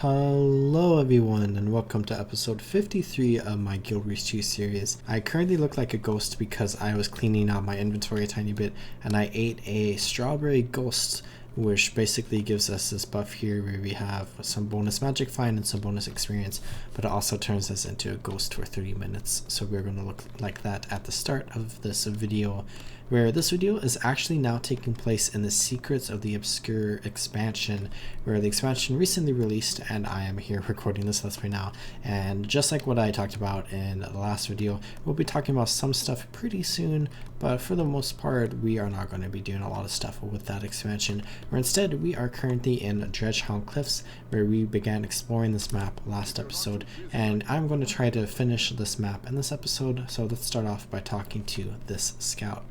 Hello everyone and welcome to episode 53 of my Guild Reach 2 series. I currently look like a ghost because I was cleaning out my inventory a tiny bit and I ate a strawberry ghost, which basically gives us this buff here where we have some bonus magic find and some bonus experience, but it also turns us into a ghost for 30 minutes. So we're going to look like that at the start of this video, where this video is actually now taking place in the Secrets of the Obscure expansion, where the expansion recently released and I am here recording this let's play now. And just like what I talked about in the last video, we'll be talking about some stuff pretty soon, but for the most part we are not going to be doing a lot of stuff with that expansion, where instead we are currently in Dredgehaunt Cliffs, where we began exploring this map last episode, and I'm going to try to finish this map in this episode. So let's start off by talking to this scout.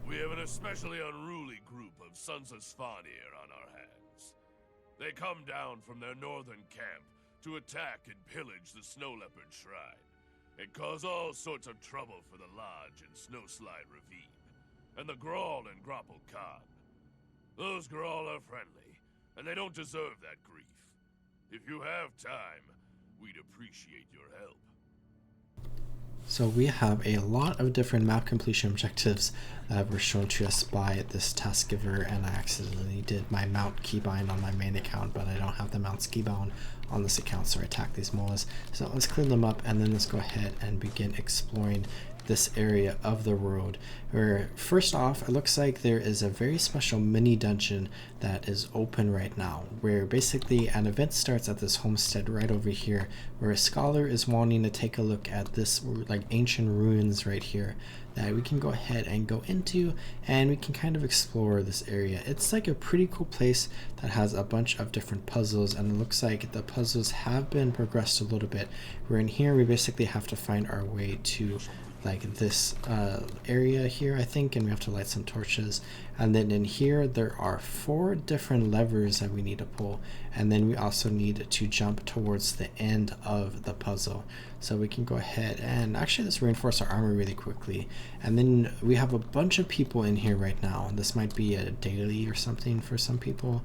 We have an especially unruly group of Sons of Svanir on our hands. They come down from their northern camp to attack and pillage the Snow Leopard Shrine, and cause all sorts of trouble for the Lodge and Snowslide Ravine, and the Grawl and Grapple Khan. Those Grawl are friendly, and they don't deserve that grief. If you have time, we'd appreciate your help. So we have a lot of different map completion objectives that were shown to us by this task giver, and I accidentally did my mount keybind on my main account, but I don't have the mount keybound on this account, so I attack these molas. So let's clean them up and then let's go ahead and begin exploring this area of the world, where first off it looks like there is a very special mini dungeon that is open right now, where basically an event starts at this homestead right over here, where a scholar is wanting to take a look at this like ancient ruins right here that we can go ahead and go into, and we can kind of explore this area. It's like a pretty cool place that has a bunch of different puzzles, and it looks like the puzzles have been progressed a little bit, where in here we basically have to find our way to like this area here, I think, and we have to light some torches. And then in here there are 4 different levers that we need to pull, and then we also need to jump towards the end of the puzzle. So we can go ahead and actually let's reinforce our armor really quickly. And then we have a bunch of people in here right now. This might be a daily or something for some people,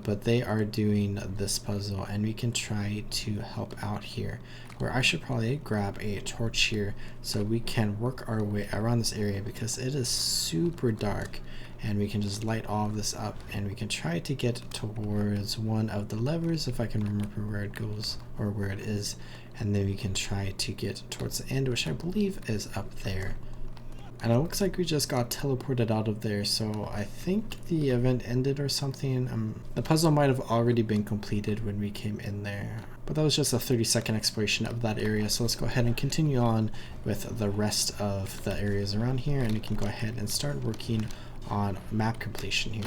but they are doing this puzzle, and we can try to help out here, where I should probably grab a torch here so we can work our way around this area, because it is super dark, and we can just light all of this up and we can try to get towards one of the levers if I can remember where it goes or where it is, and then we can try to get towards the end, which I believe is up there. And it looks like we just got teleported out of there, so I think the event ended or something. The puzzle might have already been completed when we came in there, but that was just a 30-second exploration of that area. So let's go ahead and continue on with the rest of the areas around here, and we can go ahead and start working on map completion here.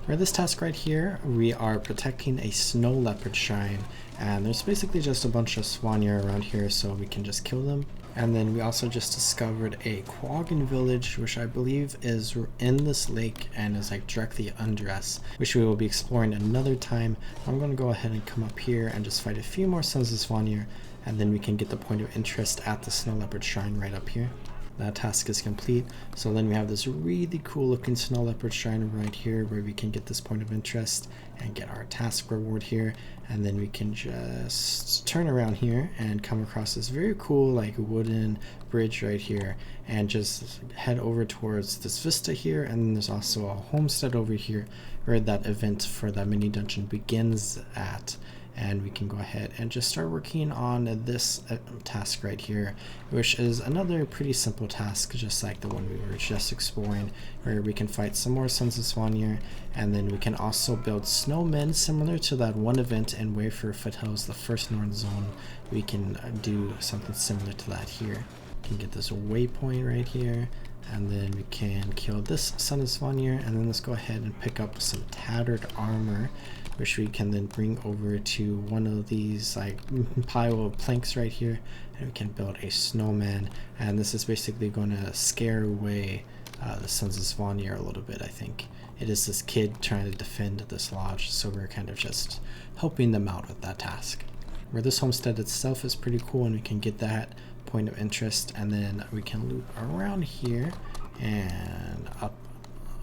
For this task right here, we are protecting a Snow Leopard Shrine, and there's basically just a bunch of Svanir around here, so we can just kill them. And then we also just discovered a Quaggan village, which I believe is in this lake and is like directly under us, which we will be exploring another time. I'm going to go ahead and come up here and just fight a few more Sons of Svanir, and then we can get the point of interest at the Snow Leopard Shrine right up here. That task is complete. So then we have this really cool looking Snow Leopard Shrine right here, where we can get this point of interest and get our task reward here. And then we can just turn around here and come across this very cool like wooden bridge right here, and just head over towards this vista here. And then there's also a homestead over here where that event for that mini dungeon begins at. And we can go ahead and just start working on this task right here, which is another pretty simple task, just like the one we were just exploring, where we can fight some more Sons of Svanir, and then we can also build snowmen similar to that one event in Wayfarer Foothills, the first Northern Zone. We can do something similar to that here. We can get this waypoint right here, and then we can kill this Son of Svanir, and then let's go ahead and pick up some tattered armor, which we can then bring over to one of these like pile of planks right here, and we can build a snowman. And this is basically going to scare away the Sons of Svanir a little bit. I think it is this kid trying to defend this lodge, so we're kind of just helping them out with that task. Where this homestead itself is pretty cool, and we can get that point of interest, and then we can loop around here and up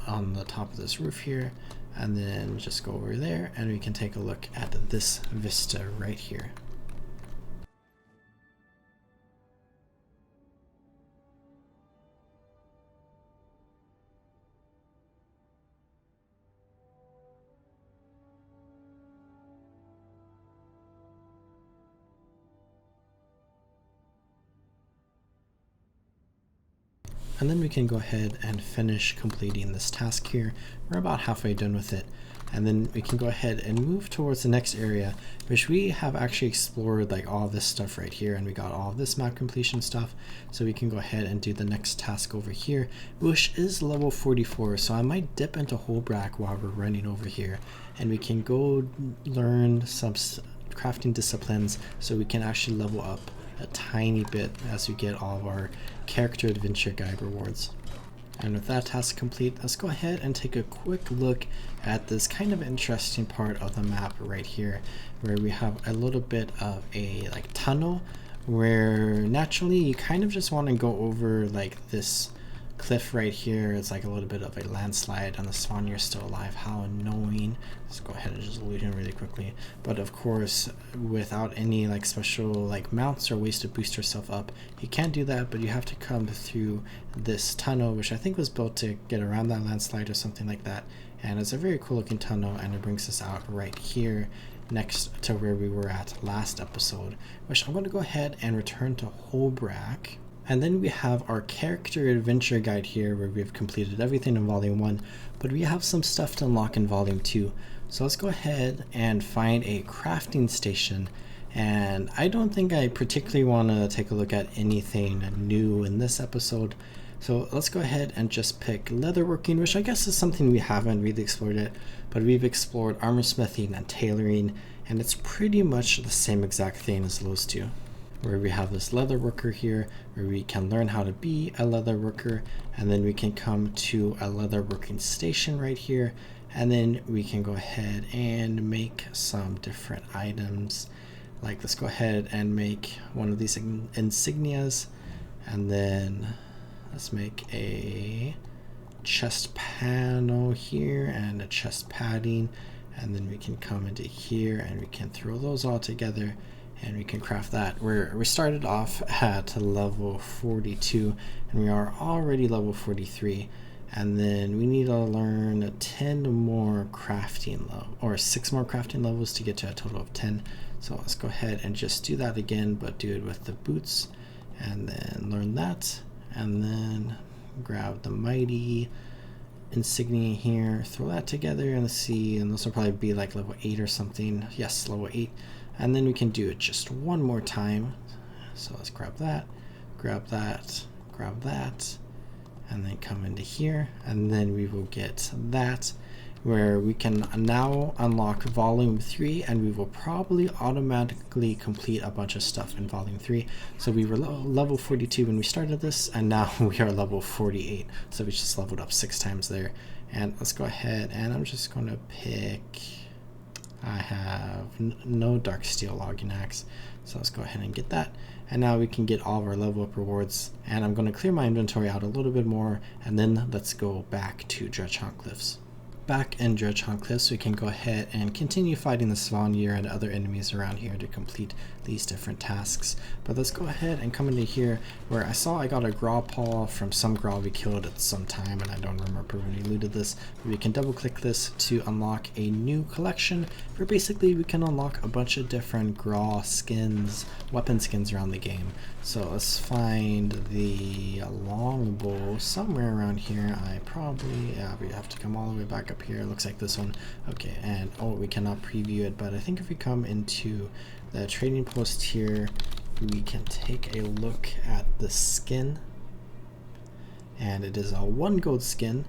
on the top of this roof here, and then just go over there and we can take a look at this vista right here. And then we can go ahead and finish completing this task here. We're about halfway done with it. And then we can go ahead and move towards the next area, which we have actually explored like all this stuff right here, and we got all this map completion stuff. So we can go ahead and do the next task over here, which is level 44. So I might dip into Holbrack while we're running over here, and we can go learn some crafting disciplines so we can actually level up a tiny bit as we get all of our character adventure guide rewards. And with that task complete, let's go ahead and take a quick look at this kind of interesting part of the map right here, where we have a little bit of a like tunnel where naturally you kind of just want to go over like this cliff right here. It's like a little bit of a landslide and the Svanir is still alive. How annoying. Let's go ahead and just loot him really quickly. But of course, without any like special like mounts or ways to boost yourself up, you can't do that, but you have to come through this tunnel, which I think was built to get around that landslide or something like that. And it's a very cool looking tunnel, and it brings us out right here next to where we were at last episode, which I'm going to go ahead and return to Holbrack. And then we have our character adventure guide here where we've completed everything in volume 1, but we have some stuff to unlock in volume 2. So let's go ahead and find a crafting station. And I don't think I particularly want to take a look at anything new in this episode. So let's go ahead and just pick leatherworking, which I guess is something we haven't really explored yet, but we've explored armor smithing and tailoring, and it's pretty much the same exact thing as those two. Where we have this leather worker here where we can learn how to be a leather worker, and then we can come to a leather working station right here, and then we can go ahead and make some different items. Like let's go ahead and make one of these insignias, and then let's make a chest panel here and a chest padding, and then we can come into here and we can throw those all together and we can craft that. We started off at level 42 and we are already level 43, and then we need to learn 10 more crafting level, or 6 more crafting levels to get to a total of 10. So let's go ahead and just do that again, but do it with the boots, and then learn that, and then grab the mighty insignia here, throw that together, and let's see, and this will probably be like level 8 or something. Yes, level 8. And then we can do it just one more time. So let's grab that, grab that, grab that, and then come into here, and then we will get that, where we can now unlock volume 3, and we will probably automatically complete a bunch of stuff in volume 3. So we were level 42 when we started this, and now we are level 48. So we just leveled up 6 times there. And let's go ahead, and I'm just going to pick, I have no dark steel logging axe, so let's go ahead and get that. And now we can get all of our level up rewards, and I'm going to clear my inventory out a little bit more, and then let's go back to Dredgehaunt Cliffs. Back in Dredgehaunt Cliffs, we can go ahead and continue fighting the Svanir and other enemies around here to complete these different tasks. But let's go ahead and come into here where I saw I got a Graw Paw from some Graw we killed at some time, and I don't remember when we looted this. But we can double click this to unlock a new collection where basically we can unlock a bunch of different Graw skins, weapon skins around the game. So let's find the longbow somewhere around here. We have to come all the way back up here. It looks like this one. Okay, and oh, we cannot preview it, but I think if we come into the trading post here, we can take a look at the skin, and it is a 1 gold skin,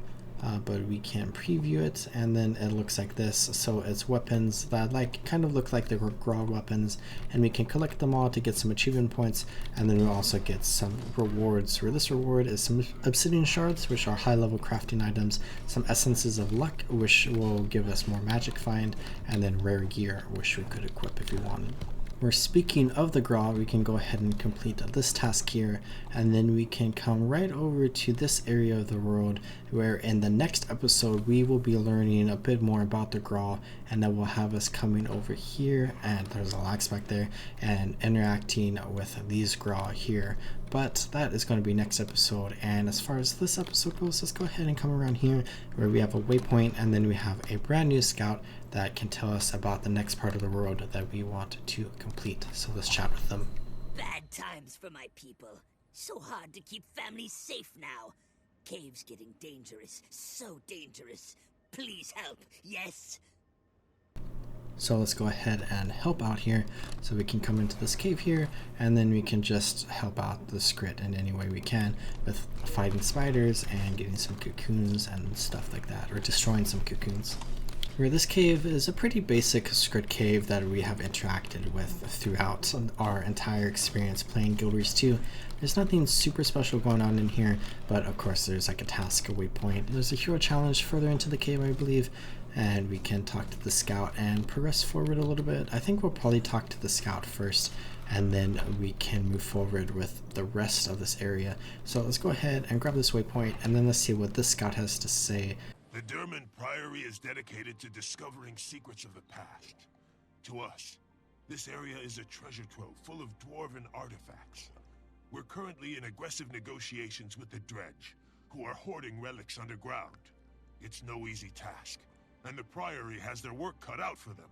but we can preview it, and then it looks like this. So it's weapons that kind of look like the Graw weapons, and we can collect them all to get some achievement points, and then we'll also get some rewards, where this reward is some obsidian shards, which are high level crafting items, some essences of luck, which will give us more magic find, and then rare gear, which we could equip if we wanted. We're speaking of the Graw, we can go ahead and complete this task here, and then we can come right over to this area of the world where in the next episode we will be learning a bit more about the Graw, and that will have us coming over here, and there's a lax back there, and interacting with these Graw here. But that is going to be next episode, and as far as this episode goes, let's go ahead and come around here where we have a waypoint, and then we have a brand new scout that can tell us about the next part of the world that we want to complete. So let's chat with them. Bad times for my people. So hard to keep families safe now. Caves getting dangerous. So dangerous. Please help. Yes? So let's go ahead and help out here. So we can come into this cave here, and then we can just help out the Skrit in any way we can with fighting spiders and getting some cocoons and stuff like that, or destroying some cocoons. Where this cave is a pretty basic Skrit cave that we have interacted with throughout our entire experience playing Guild Wars 2. There's nothing super special going on in here, but of course there's like a task, a waypoint. There's a hero challenge further into the cave, I believe, and we can talk to the scout and progress forward a little bit. I think we'll probably talk to the scout first, and then we can move forward with the rest of this area. So let's go ahead and grab this waypoint, and then let's see what this scout has to say. The Durmand Priory is dedicated to discovering secrets of the past. To us, this area is a treasure trove full of dwarven artifacts. We're currently in aggressive negotiations with the Dredge, who are hoarding relics underground. It's no easy task, and the Priory has their work cut out for them.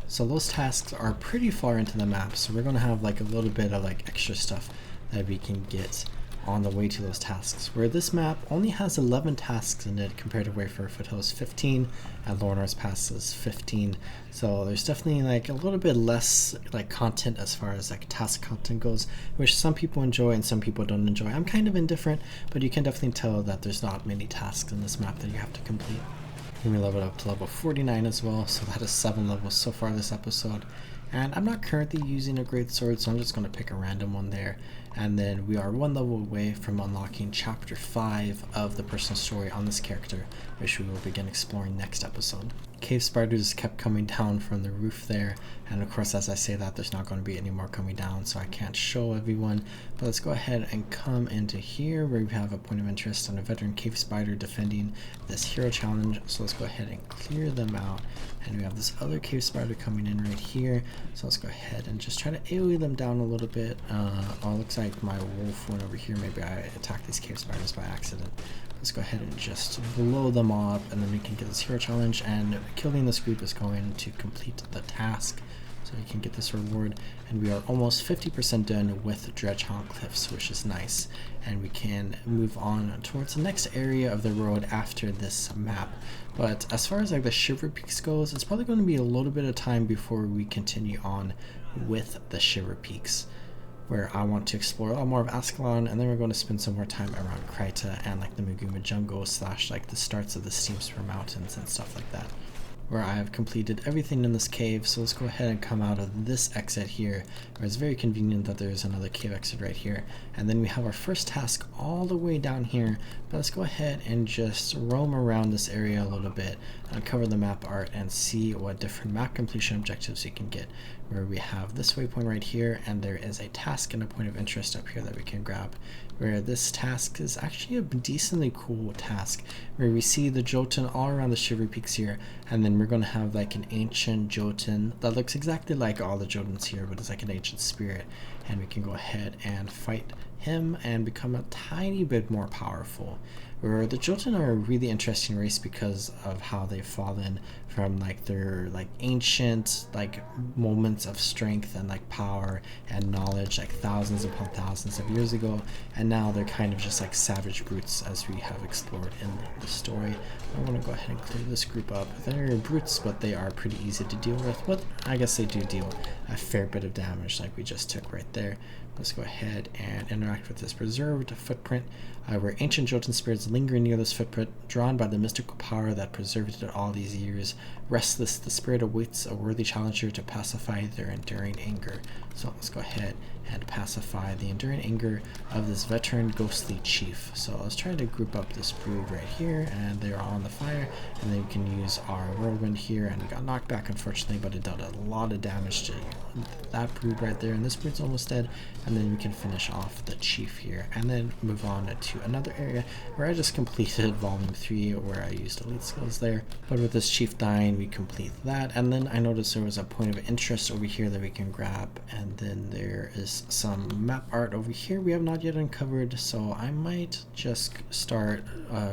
So those tasks are pretty far into the map, so we're going to have like a little bit of like extra stuff that we can get on the way to those tasks, where this map only has 11 tasks in it compared to Wayfarer Foothills 15 and Lornar's Pass is 15. So there's definitely like a little bit less like content as far as like task content goes, which some people enjoy and some people don't enjoy. I'm kind of indifferent, but you can definitely tell that there's not many tasks in this map that you have to complete. And we leveled up to level 49 as well, so that is 7 levels so far this episode. And I'm not currently using a great sword, so I'm just going to pick a random one there. And then we are 1 level away from unlocking chapter 5 of the personal story on this character, which we will begin exploring next episode. Cave spiders kept coming down from the roof there, and of course as I say that there's not going to be any more coming down, so I can't show everyone. But let's go ahead and come into here where we have a point of interest on a veteran cave spider defending this hero challenge. So let's go ahead and clear them out, and we have this other cave spider coming in right here. So let's go ahead and just try to AoE them down a little bit. Oh, it looks like my wolf went over here. Maybe I attacked these cave spiders by accident. Let's go ahead and just blow them up, and then we can get this hero challenge, and killing this group is going to complete the task, so we can get this reward. And we are almost 50% done with Dredgehaunt Cliffs, which is nice, and we can move on towards the next area of the road after this map. But as far as like the Shiverpeaks goes, it's probably going to be a little bit of time before we continue on with the Shiverpeaks, where I want to explore a lot more of Ascalon, and then we're going to spend some more time around Kryta and like the Maguma jungle / like the starts of the Steamspur Mountains and stuff like that, where I have completed everything in this cave. So let's go ahead and come out of this exit here, where it's very convenient that there's another cave exit right here. And then we have our first task all the way down here, but let's go ahead and just roam around this area a little bit, uncover the map art, and see what different map completion objectives you can get, where we have this waypoint right here, and there is a task and a point of interest up here that we can grab, where this task is actually a decently cool task, where we see the Jotun all around the Shiverpeaks here, and then we're going to have like an ancient Jotun that looks exactly like all the Jotuns here, but it's like an ancient spirit, and we can go ahead and fight him and become a tiny bit more powerful. Where the Jotun are a really interesting race because of how they've fallen from like their like ancient like moments of strength and like power and knowledge like thousands upon thousands of years ago, and now they're kind of just like savage brutes as we have explored in the story. I want to go ahead and clear this group up. They're brutes, but they are pretty easy to deal with, but I guess they do deal a fair bit of damage like we just took right there. Let's go ahead and interact with this preserved footprint, where ancient Jotun spirits linger near this footprint, drawn by the mystical power that preserved it all these years. Restless, the spirit awaits a worthy challenger to pacify their enduring anger. So let's go ahead and pacify the enduring anger of this veteran ghostly chief. So let's try to group up this brood right here, and they're on the fire, and then we can use our whirlwind here, and we got knocked back unfortunately, but it dealt a lot of damage to that brood right there, and this brood's almost dead, and then we can finish off the chief here and then move on to another area where I just completed volume 3 where I used elite skills there. But with this chief dying, we complete that, and then I noticed there was a point of interest over here that we can grab, and then there is some map art over here we have not yet uncovered, so I might just start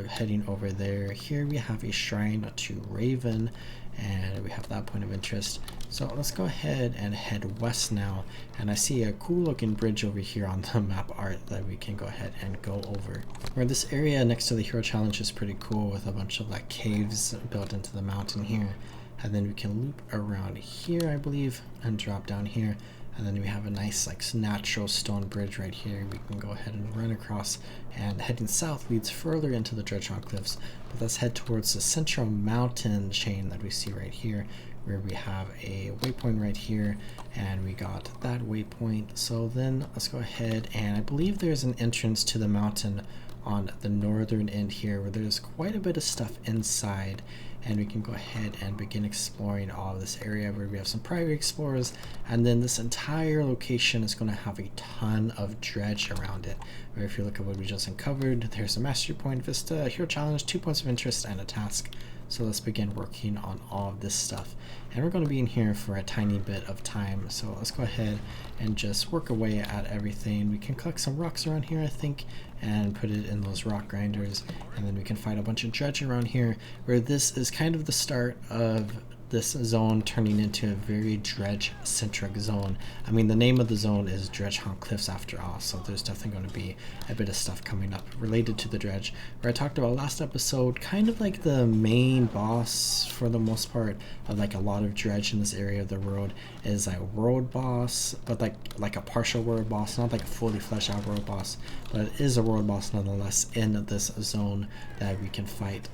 heading over there. Here we have a shrine to Raven, and we have that point of interest. So let's go ahead and head west now, and I see a cool looking bridge over here on the map art that we can go ahead and go over. Where this area next to the hero challenge is pretty cool, with a bunch of like caves built into the mountain here, and then we can loop around here I believe and drop down here, and then we have a nice like natural stone bridge right here we can go ahead and run across, and heading south leads further into the Dredgehaunt Cliffs. But let's head towards the central mountain chain that we see right here, where we have a waypoint right here, and we got that waypoint. So then let's go ahead, and I believe there's an entrance to the mountain on the northern end here where there's quite a bit of stuff inside, and we can go ahead and begin exploring all of this area where we have some Priory explorers, and then this entire location is going to have a ton of dredge around it, where if you look at what we just uncovered, there's a mastery point, vista, a hero challenge, 2 points of interest, and a task. So let's begin working on all of this stuff, and we're going to be in here for a tiny bit of time, so let's go ahead and just work away at everything. We can collect some rocks around here I think, and put it in those rock grinders, and then we can fight a bunch of dredge around here, where this is kind of the start of this zone turning into a very dredge-centric zone. I mean, the name of the zone is Dredgehaunt Cliffs after all, so there's definitely going to be a bit of stuff coming up related to the dredge. Where I talked about last episode, kind of like the main boss for the most part of like a lot of dredge in this area of the world is a world boss, but like a partial world boss, not like a fully fleshed out world boss, but it is a world boss nonetheless in this zone that we can fight.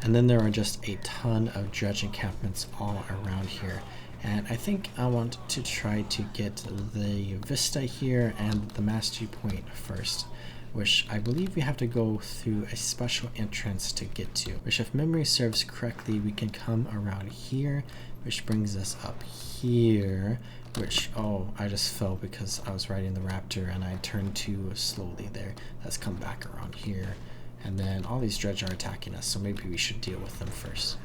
And then there are just a ton of dredge encampments all around here, and I think I want to try to get the vista here and the mastery point first, which I believe we have to go through a special entrance to get to, which if memory serves correctly we can come around here, which brings us up here, which, oh, I just fell because I was riding the raptor and I turned too slowly there. Let's come back around here. And then all these dredge are attacking us, so maybe we should deal with them first.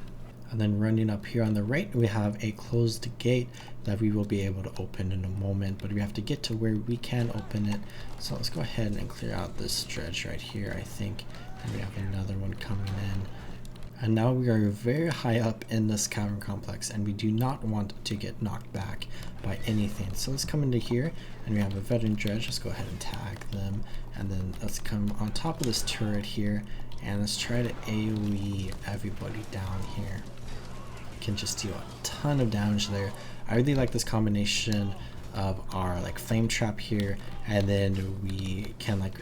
And then running up here on the right, we have a closed gate that we will be able to open in a moment, but we have to get to where we can open it. So let's go ahead and clear out this dredge right here, I think. And we have another one coming in. And now we are very high up in this cavern complex, and we do not want to get knocked back by anything. So let's come into here, and we have a veteran dredge. Let's go ahead and tag them, and then let's come on top of this turret here, and let's try to AoE everybody down here. Can just deal a ton of damage there. I really like this combination of our like flame trap here, and then we can like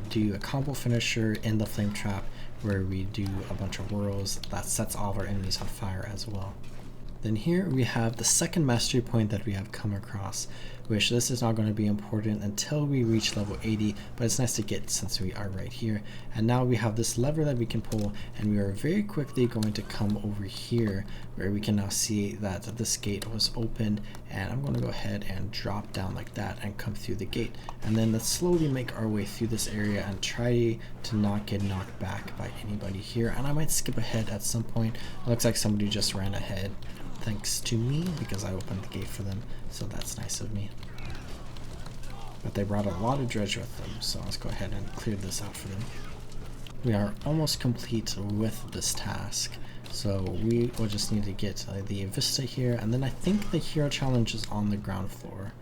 do a combo finisher in the flame trap where we do a bunch of whirls that sets all of our enemies on fire as well. Then here we have the second mastery point that we have come across, which this is not going to be important until we reach level 80, but it's nice to get since we are right here. And now we have this lever that we can pull, and we are very quickly going to come over here where we can now see that this gate was opened, and I'm going to go ahead and drop down like that and come through the gate. And then let's slowly make our way through this area and try to not get knocked back by anybody here. And I might skip ahead at some point. It looks like somebody just ran ahead, thanks to me, because I opened the gate for them, so that's nice of me. But they brought a lot of dredge with them, so let's go ahead and clear this out for them. We are almost complete with this task, so we will just need to get the vista here, and then I think the hero challenge is on the ground floor.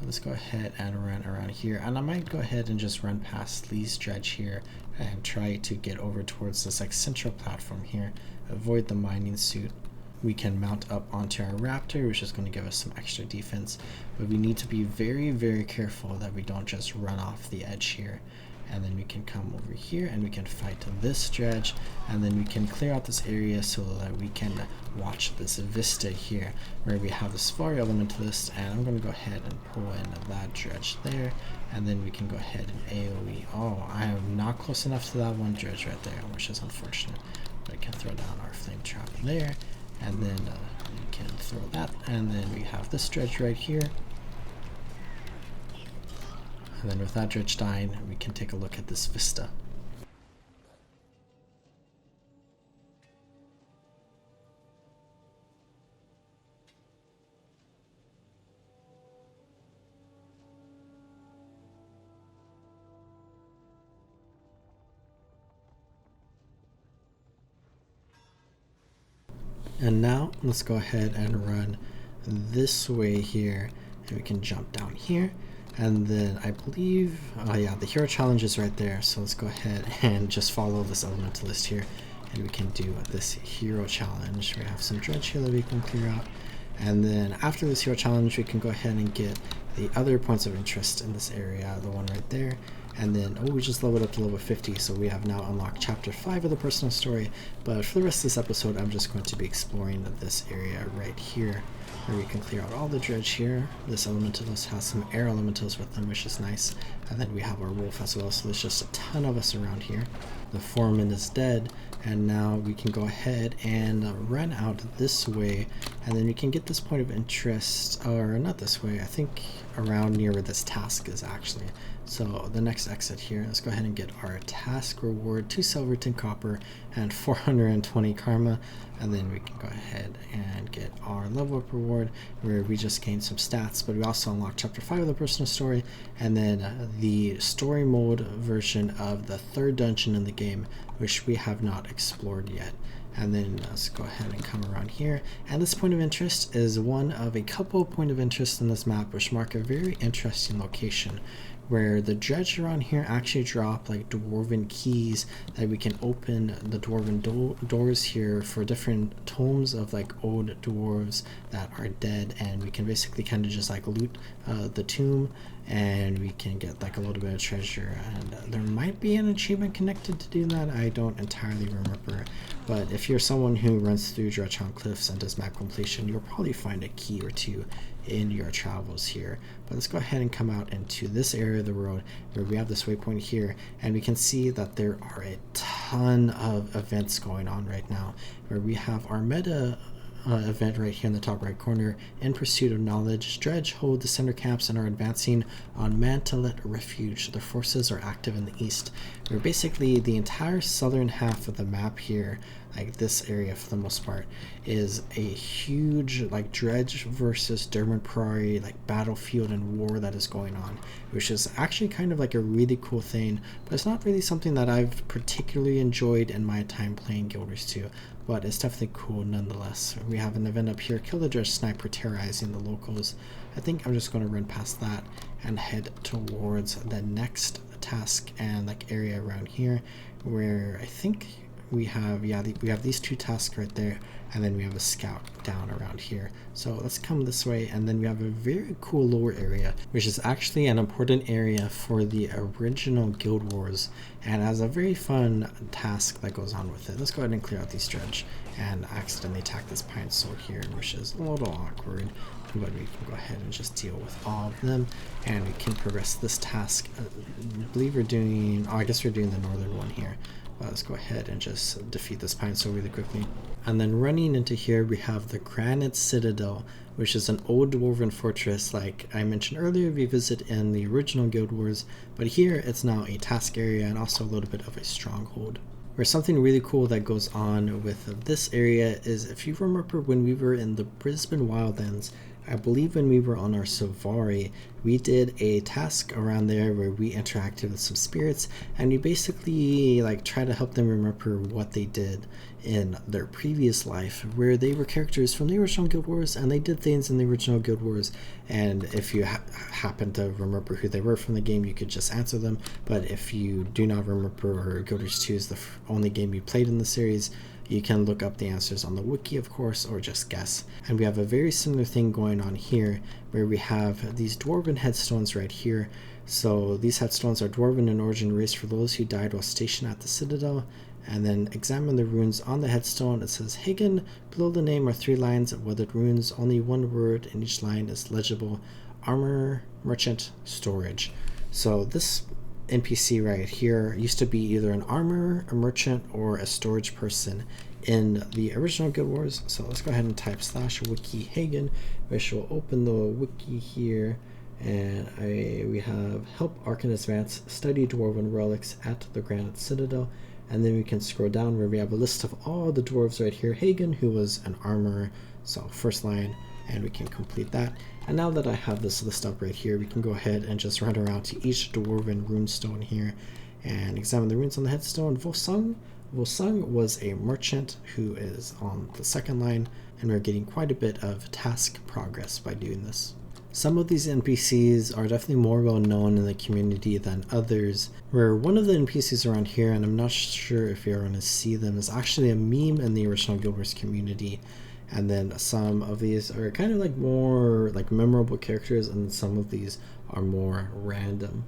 But let's go ahead and run around here, and I might go ahead and just run past these dredge here and try to get over towards this like central platform here, avoid the mining suit. We can mount up onto our raptor, which is going to give us some extra defense, but we need to be very, very careful that we don't just run off the edge here. And then we can come over here and we can fight this dredge, and then we can clear out this area so that we can watch this vista here where we have this fire elementalist, and I'm going to go ahead and pull in that dredge there, and then we can go ahead and AoE. Oh, I am not close enough to that one dredge right there, which is unfortunate, but I can throw down our flame trap there. And then we can throw that, and then we have this dredge right here. And then with that dredge dying, we can take a look at this vista. And now let's go ahead and run this way here, and we can jump down here. And then I believe, yeah, the hero challenge is right there. So let's go ahead and just follow this elementalist here, and we can do this hero challenge. We have some dredge here that we can clear out. And then after this hero challenge, we can go ahead and get the other points of interest in this area, the one right there. And then, oh, we just leveled up to level 50, so we have now unlocked chapter 5 of the personal story. But for the rest of this episode, I'm just going to be exploring this area right here, where we can clear out all the dredge here. This elementalist has some air elementals with them, which is nice. And then we have our wolf as well, so there's just a ton of us around here. The foreman is dead, and now we can go ahead and run out this way, and then we can get this point of interest, or not this way, I think around near where this task is actually. So the next exit here, let's go ahead and get our task reward, 2 silver, 10 copper, and 420 karma. And then we can go ahead and get our level up reward, where we just gained some stats, but we also unlocked chapter 5 of the personal story, and then the story mode version of the 3rd dungeon in the game, which we have not explored yet. And then let's go ahead and come around here, and this point of interest is one of a couple of point of interest in this map which mark a very interesting location, where the dredge around here actually drop like dwarven keys that we can open the dwarven doors here for different tomes of like old dwarves that are dead, and we can basically kind of just like loot the tomb, and we can get like a little bit of treasure, and there might be an achievement connected to do that. I don't entirely remember, but if you're someone who runs through Dredgehaunt Cliffs and does map completion, you'll probably find a key or two in your travels here. But let's go ahead and come out into this area of the road where we have this waypoint here, and we can see that there are a ton of events going on right now, where we have our meta event right here in the top right corner. In pursuit of knowledge, Dredge hold the center camps and are advancing on Mantelet Refuge. Their forces are active in the east. Where basically the entire southern half of the map here, like this area for the most part, is a huge like Dredge versus Durmand Priory like battlefield and war that is going on, which is actually kind of like a really cool thing, but it's not really something that I've particularly enjoyed in my time playing Guild Wars 2, but it's definitely cool nonetheless. We have an event up here, kill the Dredge sniper terrorizing the locals. I think I'm just going to run past that and head towards the next task and like area around here, where I think we have, yeah, we have these 2 tasks right there, and then we have a scout down around here. So let's come this way, and then we have a very cool lower area, which is actually an important area for the original Guild Wars, and has a very fun task that goes on with it. Let's go ahead and clear out these dredge, and accidentally attack this pine sword here, which is a little awkward, but we can go ahead and just deal with all of them, and we can progress this task. I believe we're doing, oh, I guess we're doing the northern one here. Let's go ahead and just defeat this pine sword really quickly. And then running into here, we have the Granite Citadel, which is an old dwarven fortress like I mentioned earlier we visit in the original Guild Wars, but here it's now a task area and also a little bit of a stronghold. Where something really cool that goes on with this area is, if you remember when we were in the Brisbane Wildlands, I believe when we were on our safari, we did a task around there where we interacted with some spirits, and we basically like try to help them remember what they did in their previous life, where they were characters from the original Guild Wars and they did things in the original Guild Wars, and if you happen to remember who they were from the game, you could just answer them. But if you do not remember, or Guild Wars 2 is the only game you played in the series, you can look up the answers on the wiki, of course, or just guess. And we have a very similar thing going on here, where we have these dwarven headstones right here. So these headstones are dwarven in origin, raised for those who died while stationed at the Citadel. And then examine the runes on the headstone. It says Hagen. Below the name are 3 lines of weathered runes. Only 1 word in each line is legible. Armor, merchant, storage. So this NPC right here used to be either an armor, a merchant, or a storage person in the original Guild Wars. So let's go ahead and type /wiki Hagen, which will open the wiki here. And we have help Arcanist Vance study Dwarven relics at the Granite Citadel. And then we can scroll down where we have a list of all the dwarves right here. Hagen, who was an armorer, so first line, and we can complete that. And now that I have this list up right here, we can go ahead and just run around to each dwarven runestone here and examine the runes on the headstone. Volsung was a merchant who is on the second line, and we're getting quite a bit of task progress by doing this. Some of these NPCs are definitely more well known in the community than others, where one of the NPCs around here, and I'm not sure if you're going to see them, is actually a meme in the original Guild Wars community. And then some of these are kind of like more like memorable characters, and some of these are more random.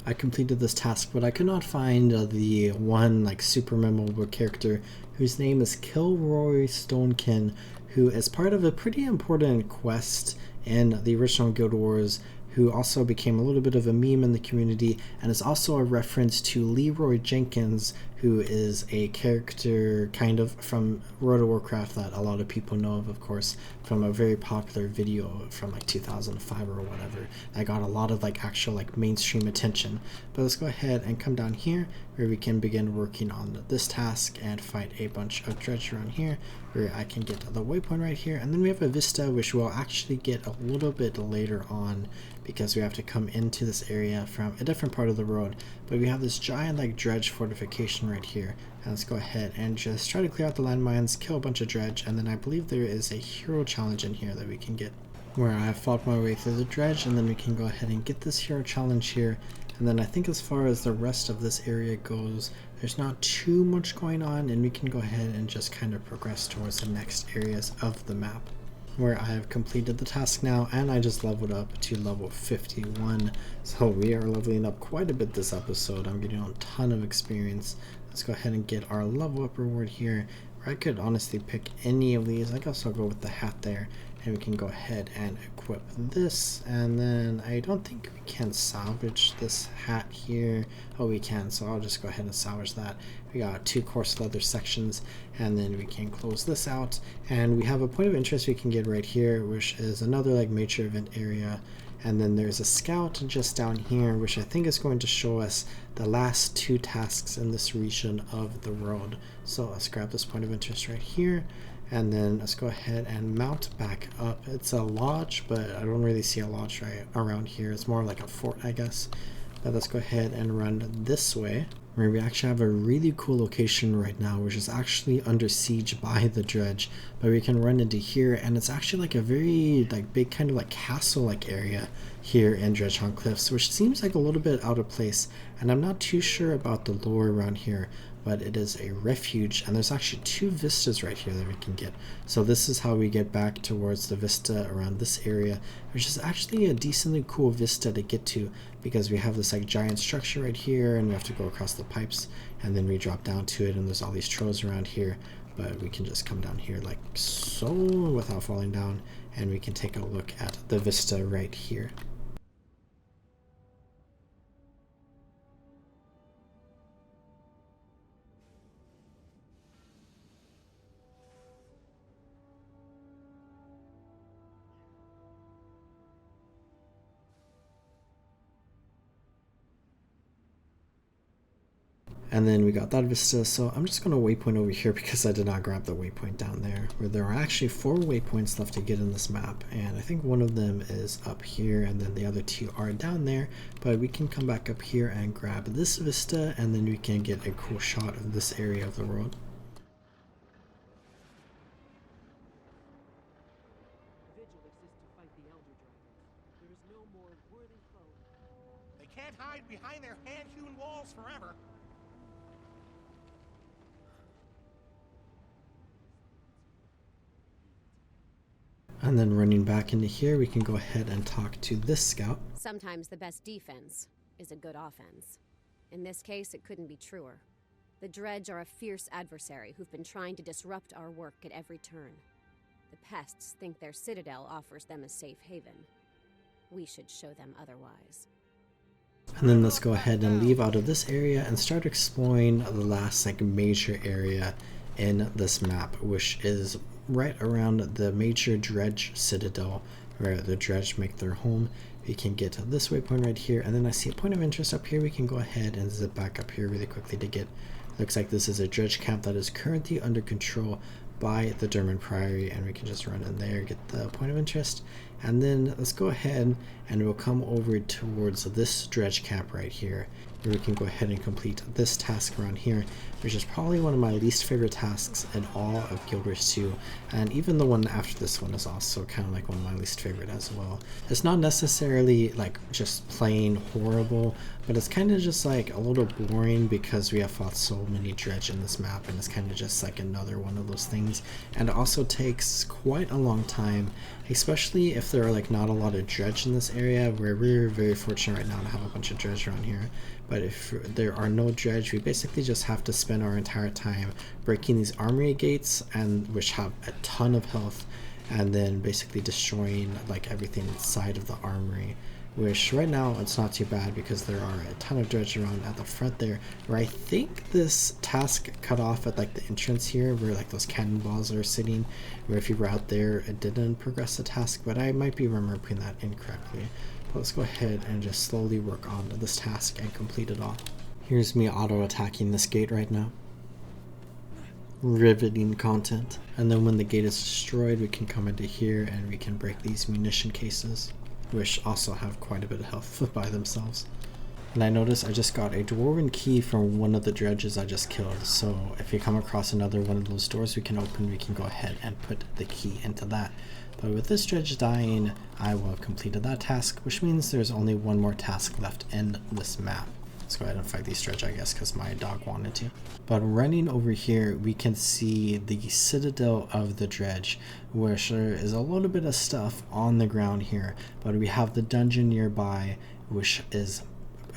I completed this task, but I could not find the one like super memorable character whose name is Kilroy Stonekin, who is part of a pretty important quest in the original Guild Wars, who also became a little bit of a meme in the community, and is also a reference to Leroy Jenkins, who is a character kind of from World of Warcraft that a lot of people know of course, from a very popular video from like 2005 or whatever. That got a lot of like actual like mainstream attention. But let's go ahead and come down here where we can begin working on this task and fight a bunch of dredge around here, where I can get the waypoint right here. And then we have a vista, which we'll actually get a little bit later on, because we have to come into this area from a different part of the road. But we have this giant like dredge fortification right here, and let's go ahead and just try to clear out the landmines, kill a bunch of dredge, and then I believe there is a hero challenge in here that we can get, where I have fought my way through the dredge, and then we can go ahead and get this hero challenge here. And then I think as far as the rest of this area goes, there's not too much going on, and we can go ahead and just kind of progress towards the next areas of the map, where I have completed the task now, and I just leveled up to level 51. So we are leveling up quite a bit this episode. I'm getting a ton of experience. Let's go ahead and get our level up reward here, where I could honestly pick any of these. I guess I'll go with the hat there, and we can go ahead and equip this. And then I don't think we can salvage this hat here. Oh, we can, so I'll just go ahead and salvage that. We got 2 coarse leather sections, and then we can close this out, and we have a point of interest we can get right here, which is another like major event area. And then there's a scout just down here, which I think is going to show us the last 2 tasks in this region of the world. So let's grab this point of interest right here, and then let's go ahead and mount back up. It's a lodge, but I don't really see a lodge right around here. It's more like a fort, I guess. But let's go ahead and run this way, where we actually have a really cool location right now, which is actually under siege by the dredge. But we can run into here, and it's actually like a very like big kind of like castle like area here in Dredgehaunt Cliffs, which seems like a little bit out of place, and I'm not too sure about the lore around here. But it is a refuge, and there's actually 2 vistas right here that we can get. So this is how we get back towards the vista around this area, which is actually a decently cool vista to get to, because we have this like giant structure right here, and we have to go across the pipes, and then we drop down to it, and there's all these trolls around here. But we can just come down here like so without falling down, and we can take a look at the vista right here. And then we got that vista, so I'm just going to waypoint over here because I did not grab the waypoint down there, where there are actually 4 waypoints left to get in this map, and I think one of them is up here, and then the other 2 are down there. But we can come back up here and grab this vista, and then we can get a cool shot of this area of the world. They can't hide behind their hand-hewn walls forever. And then running back into here, we can go ahead and talk to this scout. Sometimes the best defense is a good offense. In this case, it couldn't be truer. The Dredge are a fierce adversary who've been trying to disrupt our work at every turn. The pests think their citadel offers them a safe haven. We should show them otherwise. And then let's go ahead and leave out of this area and start exploring the last like major area in this map, which is right around the major Dredge citadel where the Dredge make their home. We can get to this waypoint right here, and then I see a point of interest up here. We can go ahead and zip back up here really quickly to get, looks like this is a Dredge camp that is currently under control by the Durmand Priory, and we can just run in there, get the point of interest, and then let's go ahead and we'll come over towards this Dredge camp right here, where we can go ahead and complete this task around here, which is probably one of my least favorite tasks in all of Guild Wars 2, and even the one after this one is also kind of like one of my least favorite as well. It's not necessarily like just plain horrible, but it's kind of just like a little boring because we have fought so many Dredge in this map, and it's kind of just like another one of those things, and it also takes quite a long time, especially if there are like not a lot of Dredge in this area, where we're very fortunate right now to have a bunch of Dredge around here. But if there are no Dredge, we basically just have to spend our entire time breaking these armory gates, and which have a ton of health, and then basically destroying like everything inside of the armory, which right now it's not too bad because there are a ton of Dredge around at the front there, where I think this task cut off at like the entrance here where like those cannonballs are sitting, where if you were out there it didn't progress the task, but I might be remembering that incorrectly. Let's go ahead and just slowly work on this task and complete it all. Here's me auto-attacking this gate right now. Riveting content. And then when the gate is destroyed, we can come into here and we can break these munition cases, which also have quite a bit of health by themselves. And I notice I just got a dwarven key from one of the Dredges I just killed, so if you come across another one of those doors we can open, we can go ahead and put the key into that. But with this Dredge dying, I will have completed that task, which means there's only one more task left in this map. Let's go ahead and fight these Dredge, I guess, because my dog wanted to. But running over here, we can see the citadel of the Dredge, where there is a little bit of stuff on the ground here, but we have the dungeon nearby, which is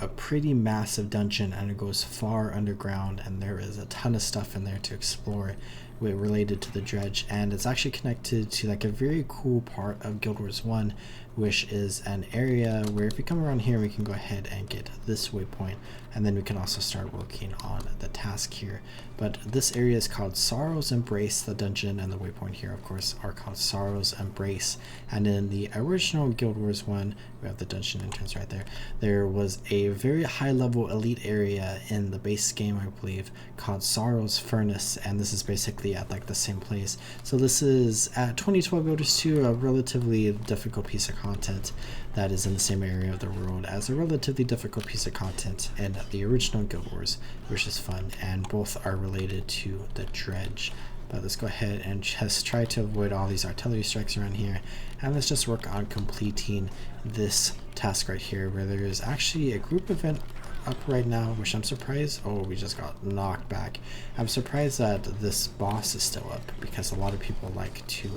a pretty massive dungeon, and it goes far underground, and there is a ton of stuff in there to explore related to the Dredge, and it's actually connected to like a very cool part of Guild Wars 1, which is an area where if we come around here we can go ahead and get this waypoint, and then we can also start working on the task here. But this area is called Sorrow's Embrace. The dungeon and the waypoint here of course are called Sorrow's Embrace, and in the original Guild Wars 1, we have the dungeon entrance right there. There was a very high level elite area in the base game, I believe, called Sorrow's Furnace, and this is basically at like the same place. So this is at 2012 Guild Wars 2 a relatively difficult piece of content that is in the same area of the world as a relatively difficult piece of content in the original Guild Wars, which is fun, and both are related to the Dredge. But let's go ahead and just try to avoid all these artillery strikes around here, and let's just work on completing this task right here, where there is actually a group event up right now, which I'm surprised. Oh, we just got knocked back. I'm surprised that this boss is still up, because a lot of people like to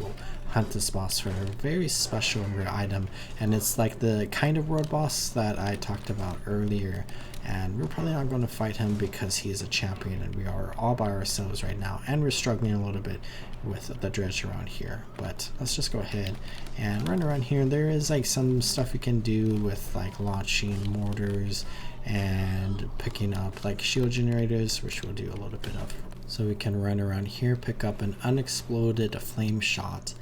hunt this boss for a very special and rare item, and it's like the kind of world boss that I talked about earlier, and we're probably not going to fight him because he is a champion and we are all by ourselves right now, and we're struggling a little bit with the Dredge around here. But let's just go ahead and run around here. There is like some stuff we can do with like launching mortars and picking up like shield generators, which we'll do a little bit of. So we can run around here, pick up an unexploded flame shot,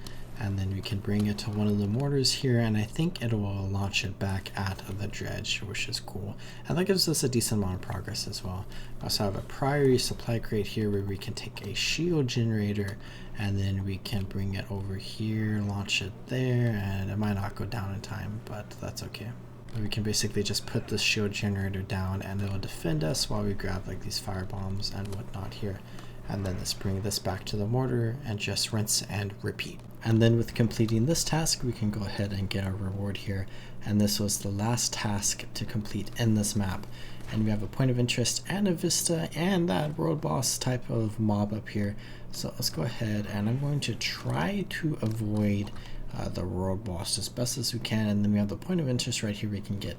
and then we can bring it to one of the mortars here, and I think it will launch it back at the Dredge, which is cool, and that gives us a decent amount of progress as well. We also have a Priory supply crate here where we can take a shield generator, and then we can bring it over here, launch it there, and it might not go down in time, but that's okay. We can basically just put this shield generator down and it will defend us while we grab like these fire bombs and whatnot here. And then let's bring this back to the mortar and just rinse and repeat. And then with completing this task, we can go ahead and get our reward here. And this was the last task to complete in this map. And we have a point of interest and a vista and that world boss type of mob up here. So let's go ahead, and I'm going to try to avoid the world boss as best as we can. And then we have the point of interest right here we can get.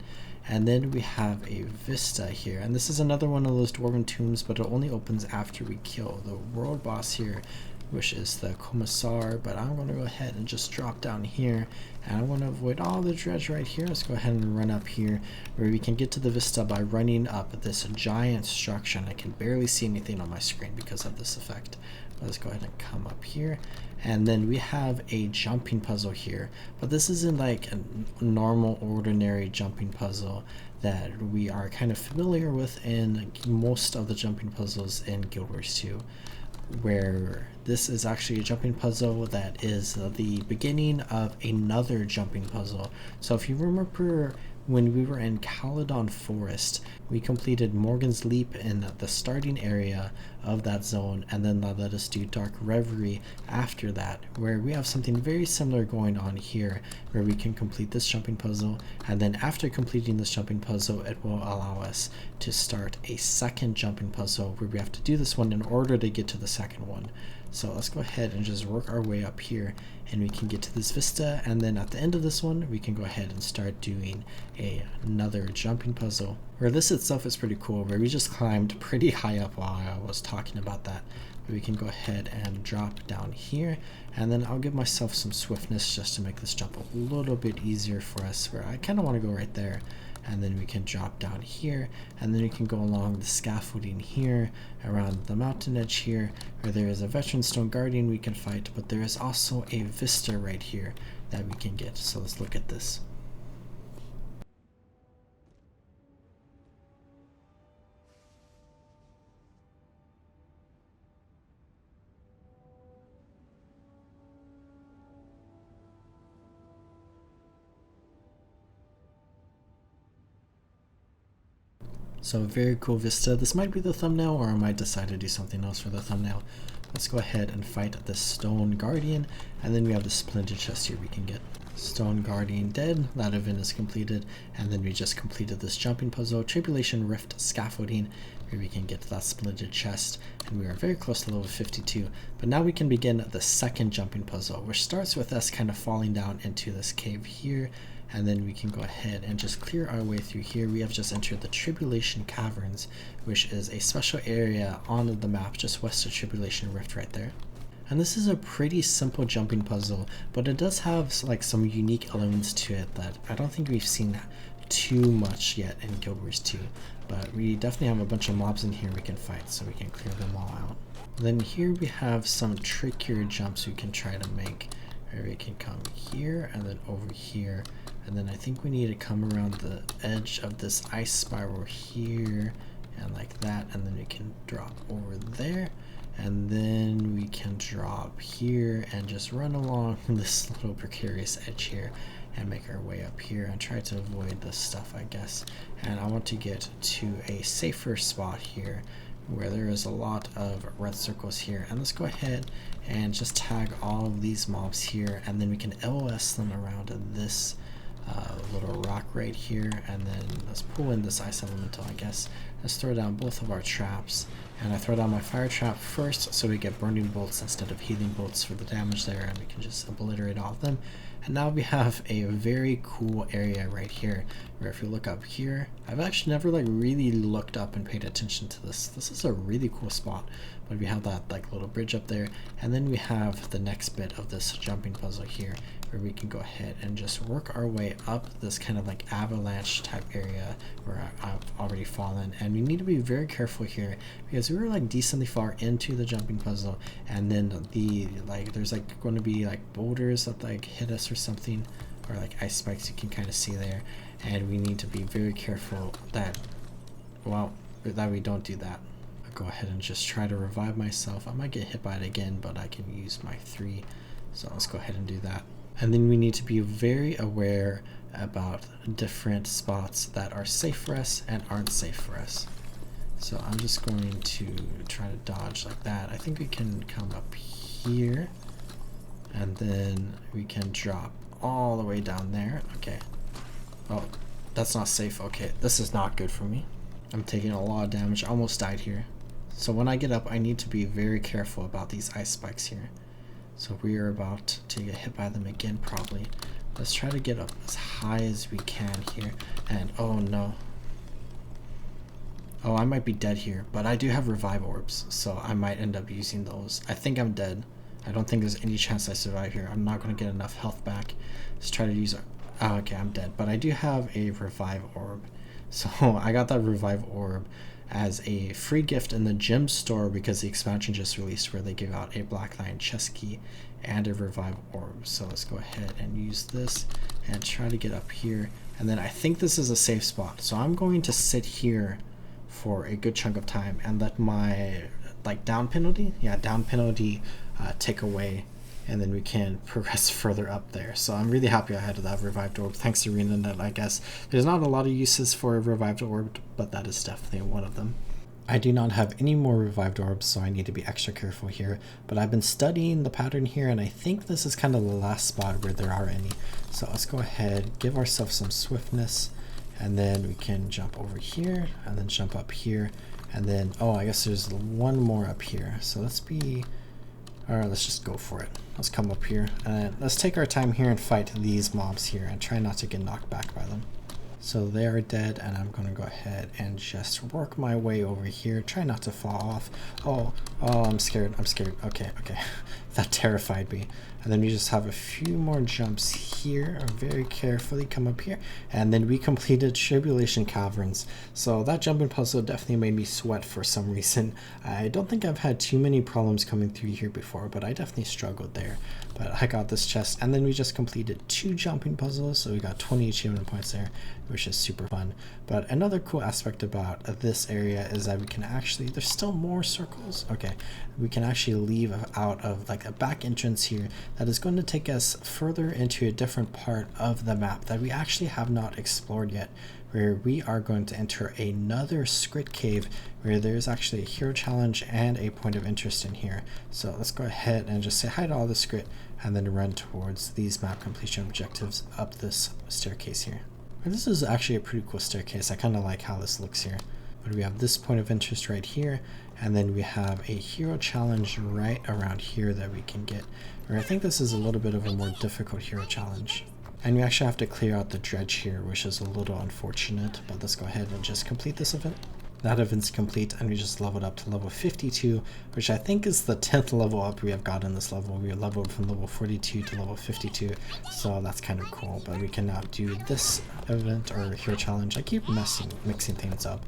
And then we have a vista here, and this is another one of those dwarven tombs, but it only opens after we kill the world boss here, which is the Commissar. But I'm going to go ahead and just drop down here And I want to avoid all the dredge right here. Let's go ahead and run up here where we can get to the vista by running up this giant structure. And I can barely see anything on my screen because of this effect. But let's go ahead and come up here. And then we have a jumping puzzle here, but this isn't like a normal ordinary jumping puzzle that we are kind of familiar with in most of the jumping puzzles in Guild Wars 2, where this is actually a jumping puzzle that is the beginning of another jumping puzzle. So if you remember when we were in Caledon Forest, we completed Morgan's Leap in the starting area of that zone, and then that let us do Dark Reverie after that, where we have something very similar going on here, where we can complete this jumping puzzle, and then after completing this jumping puzzle, it will allow us to start a second jumping puzzle where we have to do this one in order to get to the second one. So let's go ahead and just work our way up here, and we can get to this vista, and then at the end of this one we can go ahead and start doing another jumping puzzle, where this itself is pretty cool, where we just climbed pretty high up while I was talking about that. But we can go ahead and drop down here, and then I'll give myself some swiftness just to make this jump a little bit easier for us, where I kind of want to go right there. And then we can drop down here, and then we can go along the scaffolding here around the mountain edge here, where there is a veteran stone guardian we can fight, but there is also a vista right here that we can get. So let's look at this. So very cool vista. This might be the thumbnail, or I might decide to do something else for the thumbnail. Let's go ahead and fight this stone guardian, and then we have the splendid chest here we can get. Stone guardian dead, that event is completed, and then we just completed this jumping puzzle, Tribulation Rift scaffolding, where we can get that splendid chest, and we are very close to level 52. But now we can begin the second jumping puzzle, which starts with us kind of falling down into this cave here, and then we can go ahead and just clear our way through here. We have just entered the Tribulation Caverns, which is a special area on the map just west of Tribulation Rift right there. And this is a pretty simple jumping puzzle, but it does have like some unique elements to it that I don't think we've seen too much yet in Guild Wars 2. But we definitely have a bunch of mobs in here we can fight, so we can clear them all out. Then here we have some trickier jumps we can try to make, where we can come here and then over here. And then I think we need to come around the edge of this ice spiral here, and like that, and then we can drop over there, and then we can drop here and just run along this little precarious edge here and make our way up here and try to avoid this stuff, I guess. And I want to get to a safer spot here where there is a lot of red circles here, and let's go ahead and just tag all of these mobs here, and then we can LOS them around this little rock right here, and then let's pull in this ice elemental, I guess. Let's throw down both of our traps, and I throw down my fire trap first so we get burning bolts instead of healing bolts for the damage there, and we can just obliterate all of them. And now we have a very cool area right here, where if you look up here, I've actually never like really looked up and paid attention to this. This is a really cool spot, but we have that like little bridge up there, and then we have the next bit of this jumping puzzle here, where we can go ahead and just work our way up this kind of like avalanche type area where I've already fallen. And we need to be very careful here because we were like decently far into the jumping puzzle, and then there's like going to be like boulders that like hit us or something, or like ice spikes you can kind of see there, and we need to be very careful that we don't do that. I'll go ahead and just try to revive myself. I might get hit by it again, but I can use my 3, so let's go ahead and do that. And then we need to be very aware about different spots that are safe for us and aren't safe for us. So I'm just going to try to dodge like that. I think we can come up here, and then we can drop all the way down there. Okay. Oh, that's not safe. Okay, this is not good for me. I'm taking a lot of damage. I almost died here. So when I get up, I need to be very careful about these ice spikes here. So we are about to get hit by them again probably. Let's try to get up as high as we can here. And oh no. Oh, I might be dead here, but I do have revive orbs, so I might end up using those. I think I'm dead. I don't think there's any chance I survive here. I'm not going to get enough health back. Let's try to use... Oh, okay, I'm dead. But I do have a revive orb. So I got that revive orb as a free gift in the gem store because the expansion just released where they give out a Black Lion chest key and a revive orb. So let's go ahead and use this and try to get up here. And then I think this is a safe spot. So I'm going to sit here for a good chunk of time and let my down penalty take away, and then we can progress further up there. So I'm really happy I had that revived orb thanks to ArenaNet. I guess there's not a lot of uses for a revived orb, but that is definitely one of them. I do not have any more revived orbs, so I need to be extra careful here, but I've been studying the pattern here and I think this is kind of the last spot where there are any. So let's go ahead, give ourselves some swiftness, and then we can jump over here and then jump up here, and then I guess there's one more up here. So let's just go for it. Let's come up here and let's take our time here and fight these mobs here and try not to get knocked back by them. So they are dead, and I'm going to go ahead and just work my way over here. Try not to fall off. Oh, I'm scared. Okay. That terrified me. And then we just have a few more jumps here. Very carefully come up here. And then we completed Tribulation Caverns. So that jumping puzzle definitely made me sweat for some reason. I don't think I've had too many problems coming through here before, but I definitely struggled there. But I got this chest, and then we just completed 2 jumping puzzles, so we got 20 achievement points there, which is super fun. But another cool aspect about this area is that we can actually, there's still more circles. Okay, we can actually leave out of a back entrance here that is going to take us further into a different part of the map that we actually have not explored yet, where we are going to enter another Scrit Cave where there's actually a hero challenge and a point of interest in here. So let's go ahead and just say hi to all the Scrit and then run towards these map completion objectives up this staircase here. And this is actually a pretty cool staircase. I kind of like how this looks here. But we have this point of interest right here, and then we have a hero challenge right around here that we can get. Or I think this is a little bit of a more difficult hero challenge. And we actually have to clear out the dredge here, which is a little unfortunate, but let's go ahead and just complete this event. That event's complete, and we just leveled up to level 52, which I think is the 10th level up we have gotten this level. We leveled from level 42 to level 52, so that's kind of cool. But we can now do this event or hero challenge. I keep mixing things up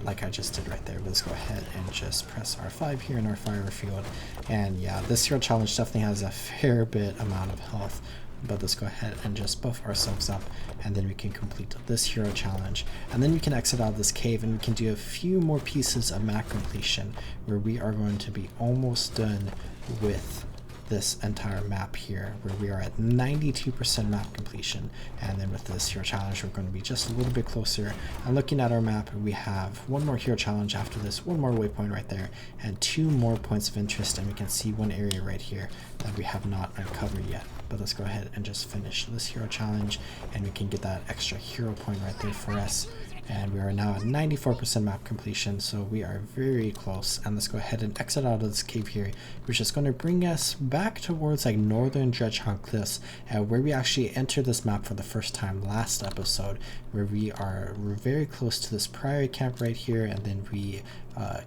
like I just did right there. But let's go ahead and just press R5 here in our fire field. And yeah, this hero challenge definitely has a fair bit amount of health. But let's go ahead and just buff ourselves up, and then we can complete this hero challenge, and then we can exit out of this cave and we can do a few more pieces of map completion where we are going to be almost done with this entire map here, where we are at 92% map completion. And then with this hero challenge we're going to be just a little bit closer. And looking at our map, we have one more hero challenge after this, one more waypoint right there, and 2 more points of interest, and we can see one area right here that we have not uncovered yet. But let's go ahead and just finish this hero challenge, and we can get that extra hero point right there for us. And we are now at 94% map completion, so we are very close. And let's go ahead and exit out of this cave here, which is going to bring us back towards northern Dredgehaunt Cliffs, where we actually entered this map for the first time last episode, where we're very close to this Priory camp right here, and then we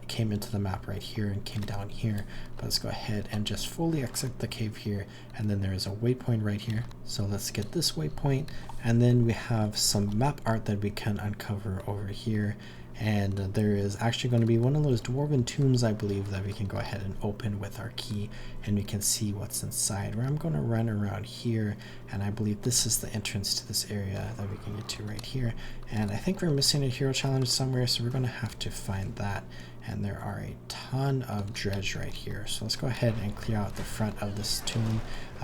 came into the map right here and came down here. But let's go ahead and just fully exit the cave here, and then there is a waypoint right here. So let's get this waypoint, and then we have some map art that we can uncover over here. And there is actually going to be one of those dwarven tombs, I believe, that we can go ahead and open with our key, and we can see what's inside. Where I'm going to run around here, and I believe this is the entrance to this area that we can get to right here. And I think we're missing a hero challenge somewhere, so we're going to have to find that. And there are a ton of dredge right here, so let's go ahead and clear out the front of this tomb,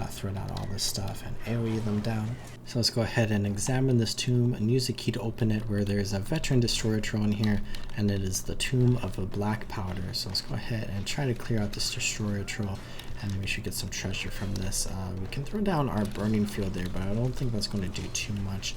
throw down all this stuff and AoE them down. So let's go ahead and examine this tomb and use the key to open it, where there's a veteran destroyer troll in here, and it is the tomb of a black powder. So let's go ahead and try to clear out this destroyer troll, and then we should get some treasure from this. We can throw down our burning field there, but I don't think that's going to do too much.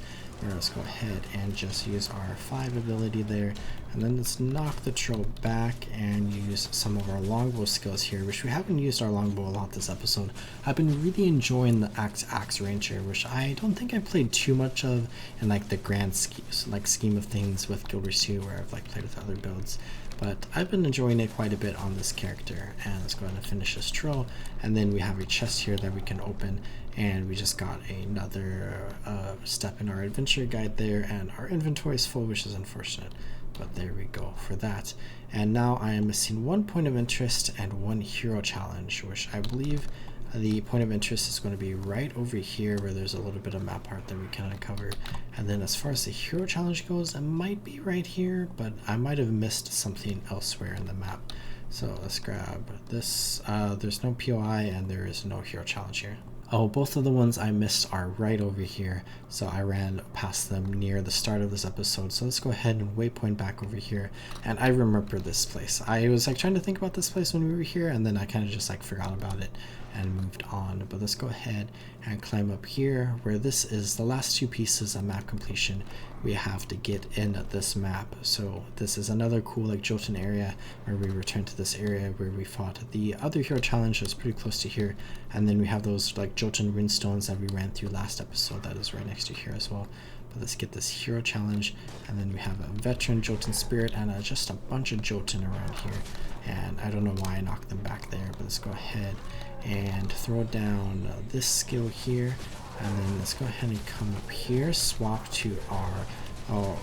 Let's go ahead and just use our 5 ability there, and then let's knock the troll back and use some of our longbow skills here, which we haven't used our longbow a lot this episode. I've been really enjoying the axe ranger, which I don't think I played too much of in the grand scheme of things with Guild Wars 2, where I've played with other builds. But I've been enjoying it quite a bit on this character. And let's go ahead and finish this troll. And then we have a chest here that we can open. And we just got another step in our adventure guide there. And our inventory is full, which is unfortunate. But there we go for that. And now I am missing 1 point of interest and 1 hero challenge, which I believe the point of interest is going to be right over here where there's a little bit of map art that we can uncover. And then as far as the hero challenge goes, it might be right here, but I might have missed something elsewhere in the map. So let's grab this. There's no POI and there is no hero challenge here. Oh, both of the ones I missed are right over here, so I ran past them near the start of this episode. So let's go ahead and waypoint back over here. And I remember this place. I was like trying to think about this place when we were here, and then I kind of just like forgot about it and moved on. But let's go ahead and climb up here, where this is the last 2 pieces of map completion we have to get in this map. So this is another cool like Jotun area where we return to this area where we fought the other hero challenge that's pretty close to here. And then we have those like Jotun runestones that we ran through last episode that is right next to here as well. But let's get this hero challenge, and then we have a veteran Jotun spirit and just a bunch of Jotun around here. And I don't know why I knocked them back there, but let's go ahead and throw down this skill here. And then let's go ahead and come up here, swap to our, oh,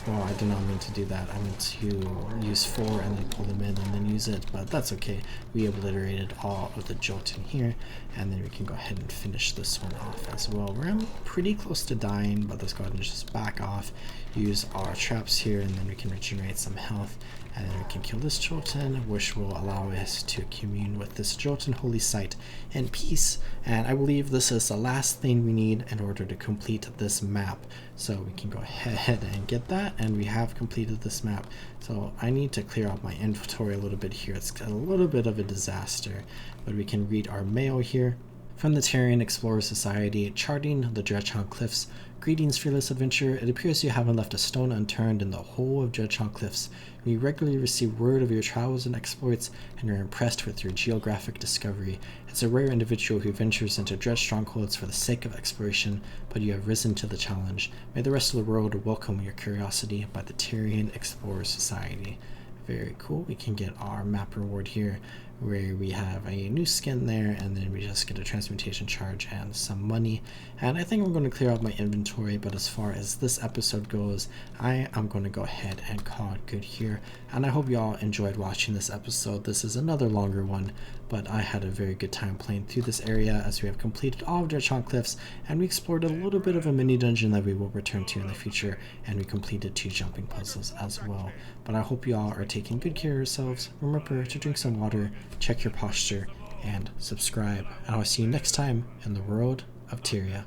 well, I did not mean to do that. I meant to use 4 and then pull them in and then use it, but that's okay. We obliterated all of the Jotun here, and then we can go ahead and finish this one off as well. Where I'm pretty close to dying, but let's go ahead and just back off, use our traps here, and then we can regenerate some health. And then we can kill this Jotun, which will allow us to commune with this Jotun holy site in peace. And I believe this is the last thing we need in order to complete this map. So we can go ahead and get that, and we have completed this map. So I need to clear out my inventory a little bit here. It's a little bit of a disaster, but we can read our mail here. From the Tarian Explorer Society, charting the Dredgehaunt Cliffs. Greetings, fearless adventurer. It appears you haven't left a stone unturned in the whole of Dredgehaunt Cliffs. We regularly receive word of your travels and exploits, and are impressed with your geographic discovery. It's a rare individual who ventures into Dredge strongholds for the sake of exploration, but you have risen to the challenge. May the rest of the world welcome your curiosity. By the Tarian Explorer Society. Very cool. We can get our map reward here, where we have a new skin there, and then we just get a transmutation charge and some money. And I think I'm going to clear out my inventory, but as far as this episode goes, I am going to go ahead and call it good here. And I hope y'all enjoyed watching this episode. This is another longer one, but I had a very good time playing through this area as we have completed all of Dredgehaunt Cliffs, and we explored a little bit of a mini dungeon that we will return to in the future, and we completed 2 jumping puzzles as well. But I hope y'all are taking good care of yourselves. Remember to drink some water, check your posture, and subscribe. And I'll see you next time in the world of Tyria.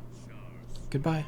Goodbye.